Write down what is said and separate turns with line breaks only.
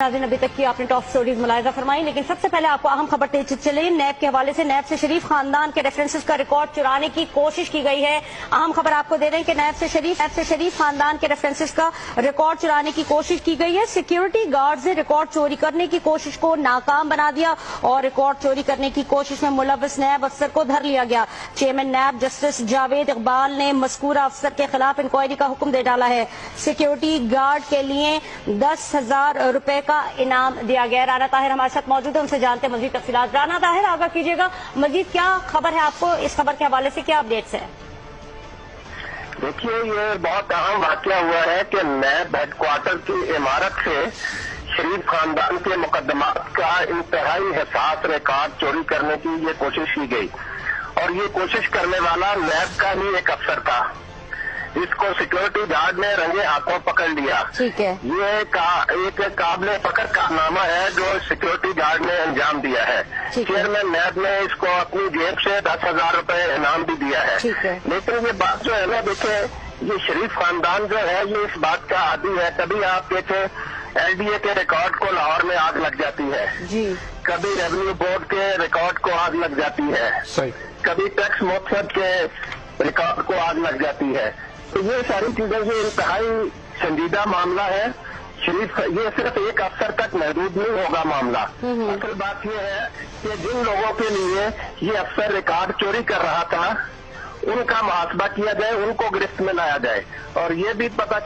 नाज़रीन, अभी तक की आपने टॉप स्टोरीज मुलाहिजा फरमाई, लेकिन सबसे पहले आपको अहम खबर देते चले। नैब के हवाले से नैब से शरीफ खानदान के रेफरेंसेस का रिकॉर्ड चुराने की कोशिश की गई है। अहम खबर आपको दे दें कि नैब से शरीफ खानदान के रेफरेंसेस का रिकॉर्ड चुराने की कोशिश की गई है। सिक्योरिटी गार्ड्स ने रिकॉर्ड चोरी करने की कोशिश को नाकाम बना दिया और रिकॉर्ड चोरी करने की कोशिश में मुलव्वस नैब अफसर को धर लिया गया। Chairman NAB justice Javed Iqbal ने मज़कूरा अफसर के खिलाफ इंक्वायरी का हुक्म दे डाला है। सिक्योरिटी गार्ड के लिए 10,000 रुपए का इनाम दिया गया। राना ताहिर हमारे साथ मौजूद है, उनसे जानते हैं मजीद तफसीलात। राना ताहिर, आगाह कीजिएगा, मजीद क्या खबर है आपको, इस खबर के हवाले से क्या अपडेट्स है?
देखिए, ये बहुत अहम वाकया हुआ है कि नैब हेडक्वार्टर की इमारत से शरीफ खानदान के मुकदमात का इंतहाई हसास रिकॉर्ड चोरी करने की ये कोशिश की गई और ये कोशिश करने वाला नैब का ही एक अफसर था। इसको सिक्योरिटी गार्ड ने रंगे हाथों पकड़ लिया।
ठीक है,
ये एक काबिल फख्र कारनामा है जो सिक्योरिटी गार्ड ने अंजाम दिया है। चेयरमैन नैब ने इसको अपनी जेब से 10,000 रुपए इनाम भी दिया है। लेकिन ये बात जो है ना, देखिए, ये शरीफ खानदान जो है ये इस बात का आदी है। कभी आप देखे LDA के रिकॉर्ड को लाहौर में आग लग जाती है
जी, कभी
रेवेन्यू बोर्ड के रिकॉर्ड को आग लग जाती है, कभी टैक्स मोहतब के रिकॉर्ड को आग लग जाती है। तो ये सारी चीजें जो इंतहाई संजीदा मामला है, ये सिर्फ एक अफसर तक महदूद नहीं होगा मामला। असल बात ये है कि जिन लोगों के लिए ये अफसर रिकॉर्ड चोरी कर रहा था उनका मुहासबा किया जाए, उनको गिरफ्त में लाया जाए। और ये भी पता